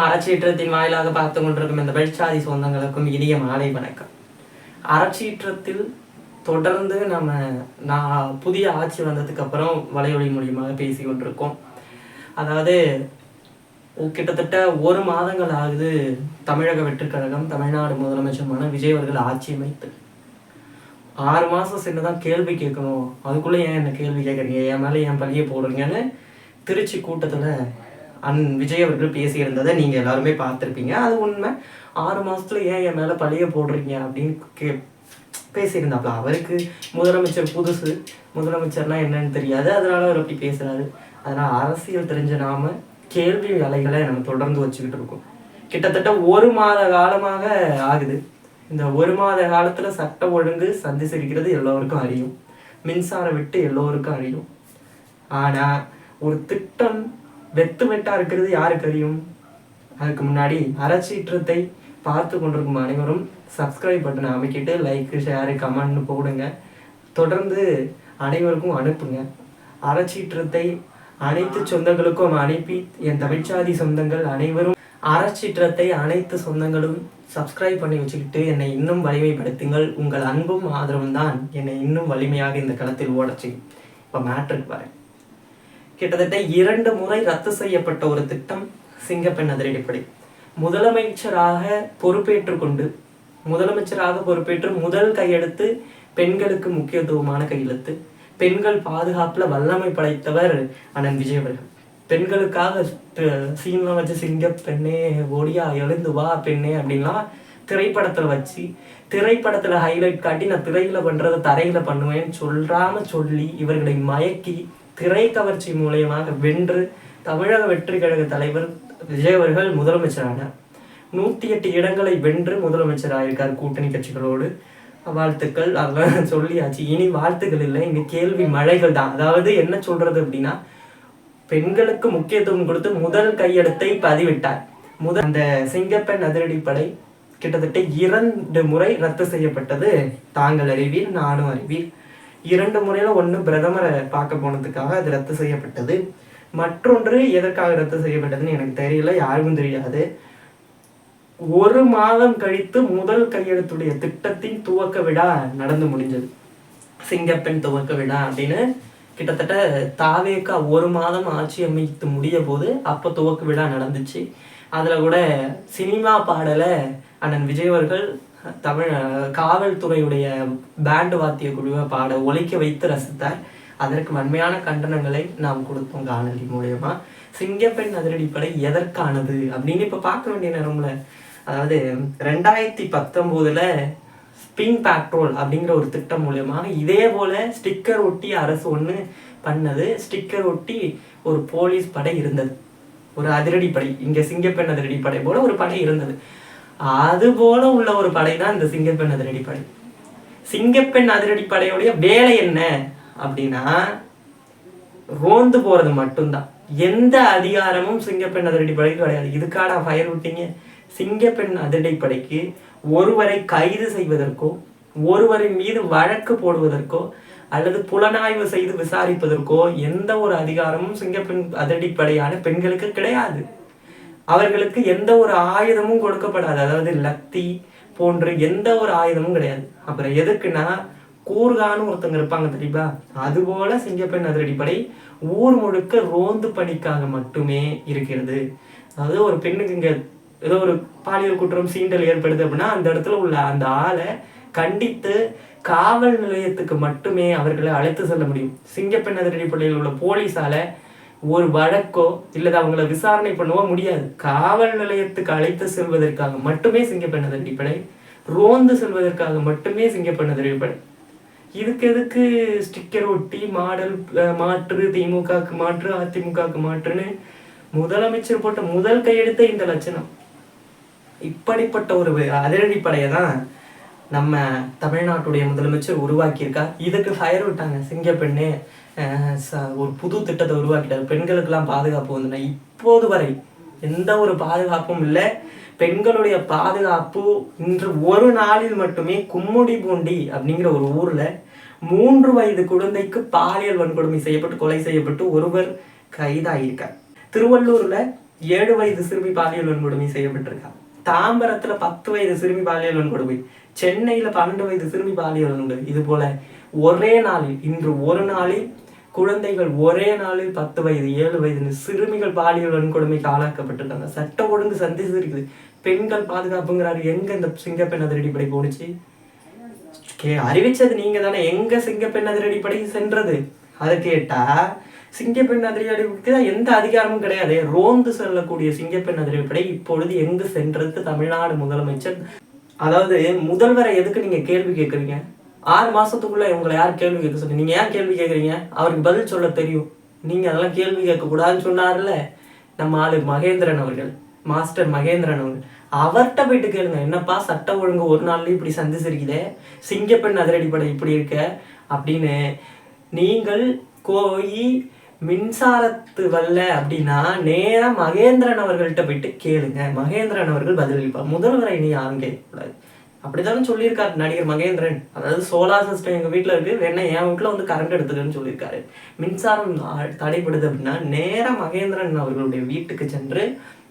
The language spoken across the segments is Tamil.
அறச்சீற்றத்தின் வாயிலாக பார்த்து கொண்டிருக்கும் இந்த வெளிச்சாதி சொந்தங்களுக்கும் இனிய மாலை வணக்கம். அறச்சீற்றத்தில் தொடர்ந்து நான் புதிய ஆட்சி வந்ததுக்கு அப்புறம் வலையொலி மூலியமாக பேசி கொண்டிருக்கோம். அதாவது கிட்டத்தட்ட 1 மாதங்கள் ஆகுது தமிழக வெற்றிக்கழகம் தமிழ்நாடு முதலமைச்சருமான விஜய் அவர்கள் ஆட்சி அமைத்து 6 மாதம் சென்றுதான் கேள்வி கேட்கணும், அதுக்குள்ளே ஏன் என்ன கேள்வி கேட்குறீங்க, என் மேலே ஏன் பழிய போடுறீங்கன்னு திருச்சி கூட்டத்தில் விஜய் அவர்கள் பேசியிருந்ததை நீங்கள் எல்லாருமே பார்த்துருப்பீங்க. அது உண்மை. 6 மாதத்துல ஏன் என் மேலே பழிய போடுறீங்க அப்படின்னு பேசியிருந்தாப்புல. அவருக்கு முதலமைச்சர் புதுசு, முதலமைச்சர்னா என்னன்னு தெரியாது, அதனால அவர் அப்படி பேசுகிறாரு. அதனால் அரசியல் தெரிஞ்ச நாம கேள்வி அலைகளை நம்ம தொடர்ந்து வச்சுக்கிட்டு இருக்கோம். கிட்டத்தட்ட 1 மாத காலமாக ஆகுது. இந்த 1 மாத காலத்தில் சட்ட ஒழுங்கு சந்தி சிரிக்கிறது எல்லோருக்கும் அறியும், மின்சாரம் விட்டு எல்லோருக்கும் அறியும். ஆனால் ஒரு திட்டம் வெட்டா இருக்கிறது யாருக்கு அறியும்? அதுக்கு முன்னாடி அறச்சீற்றத்தை பார்த்து கொண்டிருக்கும் அனைவரும் சப்ஸ்கிரைப் பட்டனை அமைக்கிட்டு லைக் ஷேரு கமெண்ட்னு போடுங்க. தொடர்ந்து அனைவருக்கும் அனுப்புங்க. அறச்சீற்றத்தை அனைத்து சொந்தங்களுக்கும் அனுப்பி என் தமிழ்ச்சாதி சொந்தங்கள் அனைவரும் அறச்சீற்றத்தை அனைத்து சொந்தங்களும் சப்ஸ்கிரைப் பண்ணி வச்சுக்கிட்டு என்னை இன்னும் வலிமைப்படுத்துங்கள். உங்கள் அன்பும் ஆதரவும் தான் என்னை இன்னும் வலிமையாக இந்த களத்தில் ஓடச்சு. இப்போ மேட்ருக்கு வரேன். கிட்டத்தட்ட 2 முறை ரத்து செய்யப்பட்ட ஒரு திட்டம் சிங்கப்பெண் அதிரடிப்படை. முதலமைச்சராக பொறுப்பேற்று முதல் கையெழுத்து பெண்களுக்கு முக்கியத்துவமான கையெழுத்து. பெண்கள் பாதுகாப்புல வல்லமை படைத்தவர் அண்ணன் விஜய் அவர்கள். பெண்களுக்காக சீன்லாம் வச்சு சிங்கப்பெண்ணே ஒடியா எழுந்து வா பெண்ணே அப்படின்லாம் திரைப்படத்துல வச்சு திரைப்படத்துல ஹைலைட் காட்டி நான் திரையில பண்றதை தரையில பண்ணுவேன்னு சொல்லி இவர்களை மயக்கி திரை கவர்ச்சி மூலயமாக வென்று தமிழக வெற்றி கழக தலைவர் விஜய் அவர்கள் முதலமைச்சரானார். 108 இடங்களை வென்று முதலமைச்சராயிருக்கார் கூட்டணி கட்சிகளோடு. வாழ்த்துக்கள். அதெல்லாம் சொல்லியாச்சு. இனி வாழ்த்துக்கள் இல்லை, இனி கேள்வி மழைகள் தான். அதாவது என்ன சொல்றது அப்படின்னா, பெண்களுக்கு முக்கியத்துவம் கொடுத்து முதல் கையெழுத்தை பதிவிட்டார். அந்த சிங்கப்பெண் அதிரடிப்படை கிட்டத்தட்ட 2 முறை ரத்து செய்யப்பட்டது தாங்கள் அறிவீர், நானும் அறிவீர். 2 முறையில ஒன்று பிரதமரை பார்க்க போனதுக்காக அது ரத்து செய்யப்பட்டது. மற்றொன்று எதற்காக ரத்து செய்யப்பட்டதுன்னு எனக்கு தெரியல, யாருக்கும் தெரியாது. 1 மாதம் கழித்து முதல் கையெழுத்துடைய திட்டத்தின் துவக்க விழா நடந்து முடிஞ்சது. சிங்கப்பெண் துவக்க விழா அப்படின்னு கிட்டத்தட்ட தாவேக்கா 1 மாதம் ஆட்சி அமைத்து முடிய போது அப்போ துவக்க விழா நடந்துச்சு. அதில் கூட சினிமா பாடலை அண்ணன் விஜய் அவர்கள் காவல்துறையுடைய பேண்டு வாத்திய குழுவை ஒலிக்க வைத்து ரசித்தார். அதற்கு வன்மையான கண்டனங்களை நாம் கொடுத்தோம் காணொலி மூலயமா. சிங்கப்பெண் அதிரடிப்படை எதற்கானது அப்படின்னு இப்ப பார்க்க வேண்டிய நேரம்ல. அதாவது 2019 ஸ்பின் பேட்ரோல் அப்படிங்கிற ஒரு திட்டம் மூலயமா இதே போல ஸ்டிக்கர் ஒட்டி அரசு ஒண்ணு பண்ணது. ஸ்டிக்கர் ஒட்டி ஒரு போலீஸ் படை இருந்தது, ஒரு அதிரடிப்படை. இங்க சிங்கப்பெண் அதிரடிப்படை போல ஒரு படை இருந்தது. அது போல உள்ள ஒரு படை தான் இந்த சிங்கப்பெண் அதிரடிப்படை. சிங்கப்பெண் அதிரடிப்படையுடைய வேலை என்ன அப்படின்னா, ரோந்து போறது மட்டும்தான். எந்த அதிகாரமும் சிங்கப்பெண் அதிரடிப்படைக்கு கிடையாது. இதுக்கான ஃபயர் விட்டீங்க. சிங்கப்பெண் அதிரடிப்படைக்கு ஒருவரை கைது செய்வதற்கோ, ஒருவரின் மீது வழக்கு போடுவதற்கோ, அல்லது புலனாய்வு செய்து விசாரிப்பதற்கோ எந்த ஒரு அதிகாரமும் சிங்கப்பெண் அதிரடிப்படையான பெண்களுக்கு கிடையாது. அவர்களுக்கு எந்த ஒரு ஆயுதமும் கொடுக்கப்படாது. அதாவது லத்தி போன்று எந்த ஒரு ஆயுதமும் கிடையாது. அப்புறம் எதுக்குன்னா, கூர்கான்னு ஒருத்தங்க இருப்பாங்க தெரியுமா, அதுபோல சிங்கப்பெண் அதிரடிப்படை ஊர் முழுக்க ரோந்து பணிக்காக மட்டுமே இருக்கிறது. அதாவது ஒரு பெண்ணுக்கு இங்க ஏதோ ஒரு பாலியல் குற்றம் சீண்டல் ஏற்படுது அப்படின்னா அந்த இடத்துல உள்ள அந்த ஆளை கண்டித்து காவல் நிலையத்துக்கு மட்டுமே அவர்களை அழைத்து செல்ல முடியும். சிங்கப்பெண் அதிரடிப்படையில் உள்ள போலீஸால ஒரு வழக்கோ இல்லது அவங்கள விசாரணை பண்ணவோ முடியாது. காவல் நிலையத்துக்கு அழைத்து செல்வதற்காக மட்டுமே சிங்கப்பெண் அதிரடிப்படை, ரோந்து செல்வதற்காக மட்டுமே சிங்கப்பெண் அதிரடிப்படை. இதுக்கு எதுக்கு ஸ்டிக்கர் ஒட்டி மாடல் மாற்று, திமுகவுக்கு மாற்று, அதிமுகவுக்கு மாற்றுன்னு முதலமைச்சர் போட்ட முதல் கையெழுத்த இந்த லட்சணம். இப்படிப்பட்ட ஒரு அதிரடிப்படையை தான் நம்ம தமிழ்நாட்டுடைய முதலமைச்சர் உருவாக்கியிருக்கார். இதுக்கு ஃபயர் விட்டாங்க. சிங்கப்பெண்ணே ஒரு புது திட்டத்தை உருவாக்கிட்டார். பெண்களுக்கெல்லாம் பாதுகாப்பு வந்துன்னா இப்போது வரை எந்த ஒரு பாதுகாப்பும் இல்லை. பெண்களுடைய பாதுகாப்பு இன்று ஒரு நாளில் மட்டுமே கும்முடிபூண்டி அப்படிங்கிற ஒரு ஊர்ல 3 வயது குழந்தைக்கு பாலியல் வன்கொடுமை செய்யப்பட்டு கொலை செய்யப்பட்டு ஒருவர் கைதாகியிருக்கார். திருவள்ளூர்ல 7 வயது சிறுமி பாலியல் வன்கொடுமை செய்யப்பட்டிருக்கா. தாம்பரத்துல 10 வயது சிறுமி பாலியல் வன்கொடுமை, சென்னையில 12 வயது சிறுமி பாலியல் வன்கொடுமை. இது போல ஒரே நாளில், இன்று ஒரு நாளில் குழந்தைகள் ஒரே நாளில் 10 வயது 7 வயது சிறுமிகள் பாலியல் வன்கொடுமைக்கு ஆளாக்கப்பட்டிருக்காங்க. சட்ட ஒழுங்கு சந்திச்சு இருக்குது. பெண்கள் பாதுகாப்புங்கிறாரு. எங்க இந்த சிங்கப்பெண் அதிரடிப்படை போனுச்சு? அறிவிச்சது நீங்க தானே. எங்க சிங்கப்பெண் அதிரடிப்படை சென்றது? அதை கேட்டா சிங்கப்பெண் அதிரடிப்படைக்கு தான் எந்த அதிகாரமும் கிடையாது. ரோந்து செல்லக்கூடிய சிங்கப்பெண் அதிரடிப்படை இப்பொழுது எங்கு சென்றது? தமிழ்நாடு முதலமைச்சர், அதாவது முதல்வரை எதுக்கு நீங்க கேள்வி கேட்குறீங்க? 6 மாசத்துக்குள்ள உங்களை யார் கேள்வி கேட்க சொல்லி? நீங்க ஏன் கேள்வி கேட்குறீங்க? அவருக்கு பதில் சொல்ல தெரியும். நீங்க அதெல்லாம் கேள்வி கேட்கக்கூடாதுன்னு சொன்னார்ல நம்ம ஆளு மகேந்திரன் அவர்கள், மாஸ்டர் மகேந்திரன் அவர்கள். அவர்கிட்ட போயிட்டு கேளுங்க, என்னப்பா சட்ட ஒழுங்கு ஒரு நாள்லயும் இப்படி சந்திச்சிருக்குதே, சிங்கப்பெண் அதிரடிப்படை இப்படி இருக்க அப்படின்னு. நீங்கள் போய் மின்சாரத்து வரல அப்படின்னா நேரா மகேந்திரன் அவர்கள்ட்ட போயிட்டு கேளுங்க. மகேந்திரன் அவர்கள் பதிலளிப்பார். முதல்வரை நீ யாரும் கேட்கக்கூடாது. அப்படித்தானே சொல்லியிருக்காரு நடிகர் மகேந்திரன். அதாவது சோலார் சிஸ்டம் எங்க வீட்டுல இருக்கு, வேணா என் வீட்டுல வந்து கரண்ட் எடுத்துக்கன்னு சொல்லியிருக்காரு. மின்சாரம் தடைப்படுது அப்படின்னா நேரா மகேந்திரன் அவர்களுடைய வீட்டுக்கு சென்று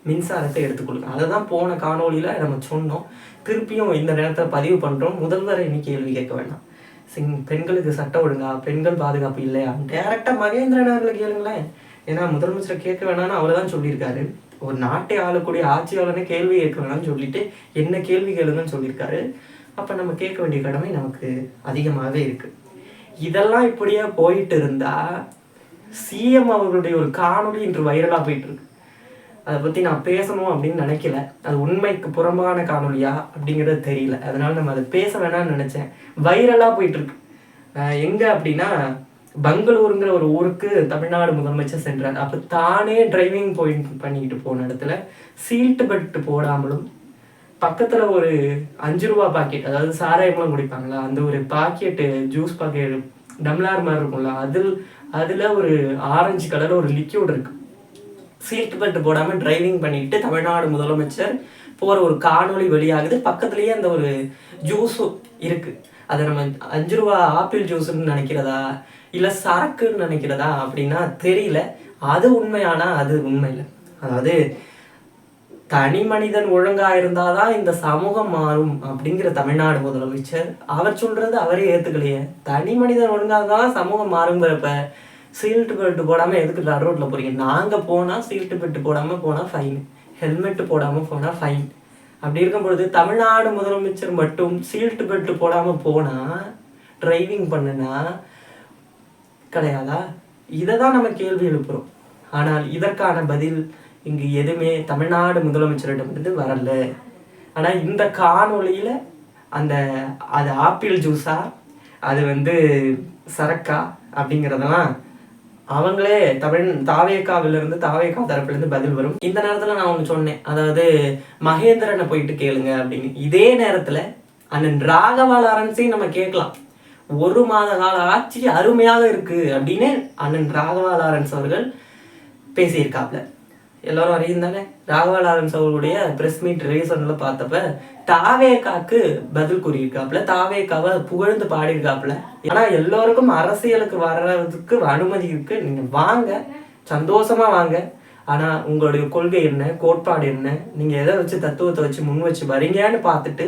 மின்சாரத்தை எடுத்துக் கொடுங்க. அதை தான் போன காணொலியில நம்ம சொன்னோம். திருப்பியும் இந்த நேரத்தில் பதிவு பண்றோம். முதல்வரை இனி கேள்வி கேட்க வேண்டாம். பெண்களுக்கு சட்ட ஒழுங்கா, பெண்கள் பாதுகாப்பு இல்லையா, டைரக்டா மகேந்திரன் அவர்களை கேளுங்களேன். ஏன்னா முதலமைச்சரை கேட்க வேணாம்னு அவர் தான் சொல்லியிருக்காரு. ஒரு நாட்டை ஆளக்கூடிய ஆட்சியாளனே கேள்வி கேட்க வேணாம்னு சொல்லிட்டு என்ன கேள்வி கேளுங்கன்னு சொல்லியிருக்காரு. அப்ப நம்ம கேட்க வேண்டிய கடமை நமக்கு அதிகமாகவே இருக்கு. இதெல்லாம் இப்படியே போயிட்டு இருந்தா சிஎம் அவர்களுடைய ஒரு காணொலி இன்று வைரலா போயிட்டு இருக்கு. அதை பத்தி நான் பேசணும் அப்படின்னு நினைக்கல. அது உண்மைக்கு புறம்பான காணொலியா அப்படிங்கிறது தெரியல. அதனால நம்ம அதை பேச வேணாம்னு நினைச்சேன். வைரலா போயிட்டு இருக்கு. எங்க அப்படின்னா பெங்களூருங்கிற ஒரு ஊருக்கு தமிழ்நாடு முதலமைச்சர் சென்றார். அப்ப தானே டிரைவிங் பண்ணிக்கிட்டு போன இடத்துல சீட் பெல்ட் போடாமலும், பக்கத்துல ஒரு 5 ரூபா பாக்கெட், அதாவது சாராயம்லாம் குடிப்பாங்களா அந்த ஒரு பாக்கெட்டு, ஜூஸ் பாக்கெட் டம்ளார் மாதிரி இருக்கும்ல, அதுல ஒரு ஆரஞ்சு கலர்ல ஒரு லிக்யூட் இருக்கு. சீட் பெல்ட் போடாம டிரைவிங் பண்ணிட்டு தமிழ்நாடு முதலமைச்சர் போற ஒரு காணொலி வெளியாகுது. பக்கத்துலயே அந்த ஒரு ஜூஸும் இருக்கு. அதை நம்ம 5 ரூபா ஆப்பிள் ஜூஸ்ன்னு நினைக்கிறதா இல்ல சரக்குன்னு நினைக்கிறதா அப்படின்னா தெரியல. அது உண்மையானா அது உண்மை இல்லை. அதாவது தனி மனிதன் ஒழுங்கா இருந்தாதான் இந்த சமூகம் மாறும் அப்படிங்கிற தமிழ்நாடு முதலமைச்சர் அவர் சொல்றது அவரே ஏத்துக்கலையே. தனி மனிதன் ஒழுங்கா தான் சமூகம் மாறுங்கிறப்ப சீல்ட் பெல்ட் போடாம எதுக்கு ரோட்ல போறீங்க? நாங்க போனா சீல்ட் பெல்ட் போடாம போனா ஃபைன், ஹெல்மெட் போடாம போனா ஃபைன். அப்படி இருக்கும் பொழுது தமிழ்நாடு முதலமைச்சர் மட்டும் சீல்ட் பெல்ட் போடாம போனா, டிரைவிங் பண்ணுனா கிடையாதா? இதை தான் நம்ம கேள்வி எழுப்புறோம். ஆனால் இதற்கான பதில் இங்கு எதுவுமே தமிழ்நாடு முதலமைச்சரிடமிருந்து வரல. ஆனா இந்த காணொலியில அது ஆப்பிள் ஜூஸா, அது சரக்கா அப்படிங்கிறதெல்லாம் அவங்களே தாவேகாவிலிருந்து தாவேகா தரப்புலேருந்து பதில் வரும். இந்த நேரத்துல நான் ஒன்று சொன்னேன், அதாவது மகேந்திரனை போயிட்டு கேளுங்க அப்படின்னு. இதே நேரத்துல அண்ணன் ராகவா லாரன்ஸையும் நம்ம கேட்கலாம். 1 மாத கால ஆட்சி அருமையாக இருக்கு அப்படின்னு அண்ணன் ராகவா லாரன்ஸ் அவர்கள் பேசியிருக்காப்ல. எல்லாரும் அறியும் தானே. ராகவா லாரன்ஸ் அவர்களுடைய பிரஸ் மீட் ரீசன்ல பார்த்தப்ப தாவேகாக்கு பதில் கூறியிருக்காப்புல, தாவேகாவை புகழ்ந்து பாடியிருக்காப்புல. ஆனா எல்லோருக்கும் அரசியலுக்கு வர்றதுக்கு அனுமதி இருக்கு, நீங்க வாங்க, சந்தோஷமா வாங்க. ஆனா உங்களுடைய கொள்கை என்ன, கோட்பாடு என்ன, நீங்க எதை வச்சு தத்துவத்தை வச்சு முன் வச்சு வரீங்கன்னு பார்த்துட்டு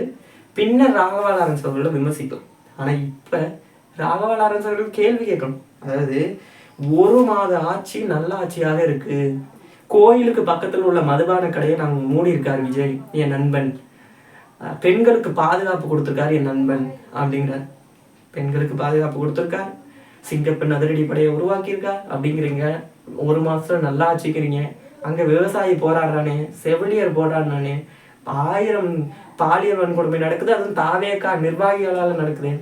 பின்னர் ராகவா லாரன்ஸ் அவர்களை விமர்சிக்கும். ஆனா இப்ப ராகவா லாரன்ஸ் அவர்கள் கேள்வி கேட்கணும். அதாவது 1 மாத ஆட்சி நல்ல ஆட்சியாக இருக்கு, கோயிலுக்கு பக்கத்துல உள்ள மதுபான கடையை நாங்கள் மூடி இருக்காரு விஜய் என் நண்பன், பெண்களுக்கு பாதுகாப்பு கொடுத்துருக்காரு என் நண்பன் அப்படிங்கிறார். பெண்களுக்கு பாதுகாப்பு கொடுத்துருக்கார், சிங்கப்பெண் அதிரடிப்படையை உருவாக்கியிருக்கார் அப்படிங்கிறீங்க. 1 மாசத்துல நல்லா ஆச்சுக்கிறீங்க. அங்க விவசாயி போராடுறானே, செவிலியர் போராடுறானே, 1000 பாலியல் வன்கொடுமை நடக்குது, அதுவும் தாவேகா நிர்வாகிகளால் நடக்குது.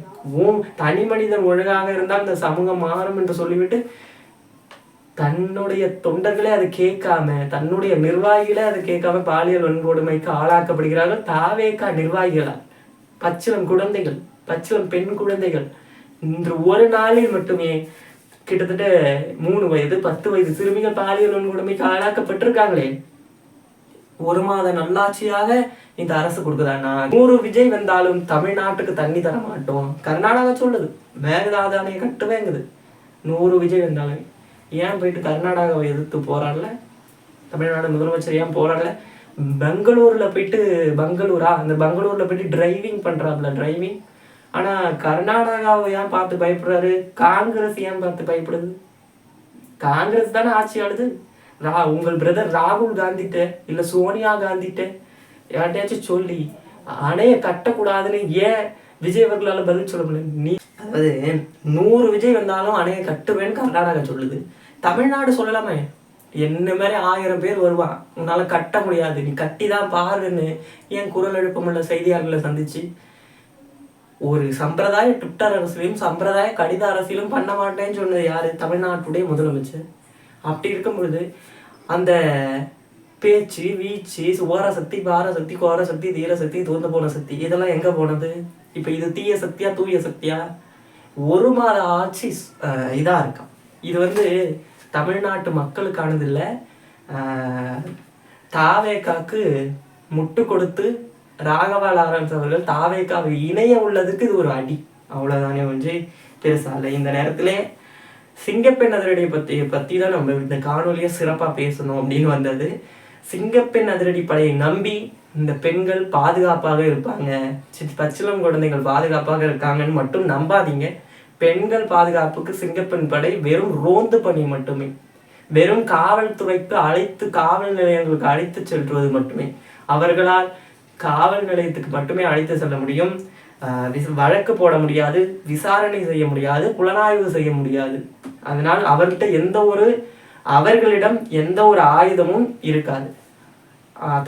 தனி மனிதன் ஒழுங்காக இருந்தால் இந்த சமூகம் மாறும் என்று சொல்லிவிட்டு தன்னுடைய தொண்டர்களே அதை கேட்காம, தன்னுடைய நிர்வாகிகளே அதை கேட்காம பாலியல் வன்கொடுமைக்கு ஆளாக்கப்படுகிறார்கள் தாவேகா நிர்வாகிகளால். பச்சிளம் குழந்தைகள், பச்சிளம் பெண் குழந்தைகள் இன்று ஒரு நாளில் மட்டுமே கிட்டத்தட்ட 3 வயது 10 வயது சிறுமிகள் பாலியல் வன்கொடுமைக்கு ஆளாக்கப்பட்டிருக்காங்களே. 1 மாத நல்லாட்சியாக இந்த அரசு கொடுக்குதானா? 100 விஜய் வந்தாலும் தமிழ்நாட்டுக்கு தண்ணி தர மாட்டோம் கர்நாடகா சொல்லுது. மேகதாதானையை கட்டுவேங்குது. 100 விஜய் வந்தாலும் ஏன் போயிட்டு கர்நாடகாவை எதிர்த்து போராடல? தமிழ்நாடு முதலமைச்சர் ஏன் போராடல? அந்த பெங்களூரில் போயிட்டு டிரைவிங் பண்ணுறாப்புல டிரைவிங். ஆனால் கர்நாடகாவை ஏன் பார்த்து பயப்படுறாரு? காங்கிரஸ் ஏன் பார்த்து பயப்படுது? காங்கிரஸ் தானே ஆட்சி ஆடுது. உங்கள் பிரதர் ராகுல் காந்திட்ட இல்லை சோனியா காந்திட்ட யார்ட்டையாச்சும் சொல்லி அணையை கட்டக்கூடாதுன்னு ஏன் விஜய் அவர்களால் பதில் சொல்ல முடியல? நீ அதாவது 100 விஜய் வந்தாலும் அணையை கட்டுவேன்னு கர்நாடகா சொல்லுது. தமிழ்நாடு சொல்லலாமே, என்ன மாதிரி 1000 பேர் வருவான், உன்னால கட்ட முடியாது, நீ கட்டி தான் பாருன்னு ஏன் குரல் எழுப்பமுள்ள செய்தியாளர்களை சந்திச்சு ஒரு சம்பிரதாய ட்விட்டர் அரசியலும் சம்பிரதாய கடித அரசியலும் பண்ண மாட்டேன்னு சொன்னது யாரு? தமிழ்நாட்டுடைய முதலமைச்சர். அப்படி இருக்கும் பொழுது அந்த பேச்சு வீச்சு ஓரசக்தி பாரசக்தி கோரசக்தி தீரசக்தி தூர்ந்து போன சக்தி இதெல்லாம் எங்க போனது? இப்ப இது தீய சக்தியா தூய சக்தியா? 1 மாத ஆட்சி இதா இருக்கான். இது தமிழ்நாட்டு மக்களுக்கானது இல்லை. தாவேக்காக்கு முட்டு கொடுத்து ராகவா லாரன்ஸ் அவர்கள் தாவேக்காவை இணைய உள்ளதுக்கு இது ஒரு அடி, அவ்வளவுதானே பெருசால. இந்த நேரத்திலே சிங்கப்பெண் அதிரடியை பத்தி தான் நம்ம இந்த காணொலியை சிறப்பா பேசணும் அப்படின்னு வந்தது. சிங்கப்பெண் அதிரடி படையை நம்பி இந்த பெண்கள் பாதுகாப்பாக இருப்பாங்க, பச்சிளம் குழந்தைகள் பாதுகாப்பாக இருக்காங்கன்னு மட்டும் நம்பாதீங்க. பெண்கள் பாதுகாப்புக்கு சிங்கப்பெண் படை வெறும் ரோந்து பணி மட்டுமே, வெறும் காவல்துறைக்கு காவல் நிலையங்களுக்கு அழைத்து செல்வது மட்டுமே. அவர்களால் காவல் நிலையத்துக்கு மட்டுமே அழைத்து செல்ல முடியும். வழக்கு போட முடியாது, விசாரணை செய்ய முடியாது, புலனாய்வு செய்ய முடியாது. அதனால் அவர்களிடம் எந்த ஒரு ஆயுதமும் இருக்காது.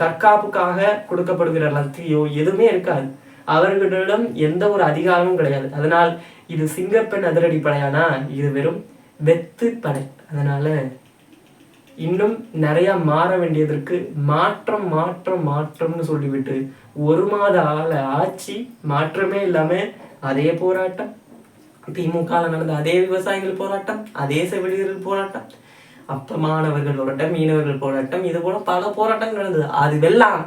தற்காப்புக்காக கொடுக்கப்படுகிற லத்தியோ எதுவுமே இருக்காது. அவர்களிடம் எந்த ஒரு அதிகாரமும் கிடையாது. அதனால் இது சிங்கப்பெண் அதிரடி படையானா இது வெறும் வெத்து படை. அதனால இன்னும் நிறைய மாற வேண்டியதற்கு மாற்றம்னு சொல்லிவிட்டு 1 மாத ஆட்சி மாற்றமே இல்லாம அதே போராட்டம், திமுக நடந்த அதே விவசாயிகள் போராட்டம், அதே செவிலியர்கள் போராட்டம், அப்ப மாணவர்கள் போராட்டம், மீனவர்கள் போராட்டம், இது போல பல போராட்டங்கள் நடந்தது. அது வெல்லாம்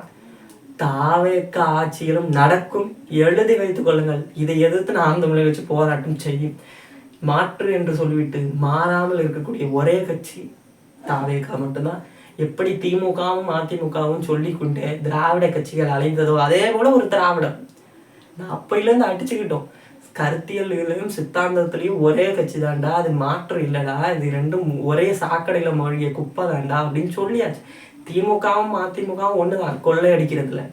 தாவேக்க ஆட்சியிலும் நடக்கும், எழுதி வைத்துக் கொள்ளுங்கள். இதை எதிர்த்து நாம் தமிழை வச்சு போராட்டம் செய்யும். மாற்று என்று சொல்லிவிட்டு மாறாமல் இருக்கக்கூடிய ஒரே கட்சி தாவேக்கா மட்டும்தான். எப்படி திமுகவும் அதிமுகவும் சொல்லிக்கொண்டே திராவிட கட்சிகள் அழைந்ததோ அதே போல ஒரு திராவிடம் அப்பையிலேருந்து அடிச்சுக்கிட்டோம். கருத்தியலையும் சித்தாந்தத்திலையும் ஒரே கட்சி தாண்டா, அது மாற்று இல்லடா, இது ரெண்டும் ஒரே சாக்கடையில மொழிய குப்பை தாண்டா அப்படின்னு சொல்லியாச்சு. திமுகவும் அதிமுகவும் ஒண்ணுதான் கொள்ளை அடிக்கிறதுல.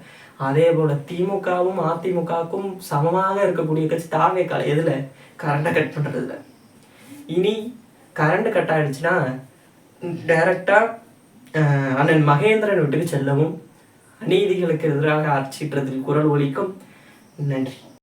அதே போல திமுகவும் அதிமுகவுக்கும் சமமாக இருக்கக்கூடிய கட்சி தாவேக்கா. எதுல? கரண்டை கட் பண்றதுல. இனி கரண்ட் கட் ஆயிடுச்சுன்னா டைரக்டா அண்ணன் மகேந்திரன் வீட்டுக்கு செல்லவும், அநீதிகளுக்கு எதிராக ஆட்சின்றதில் குரல் ஒலிக்கும். நன்றி.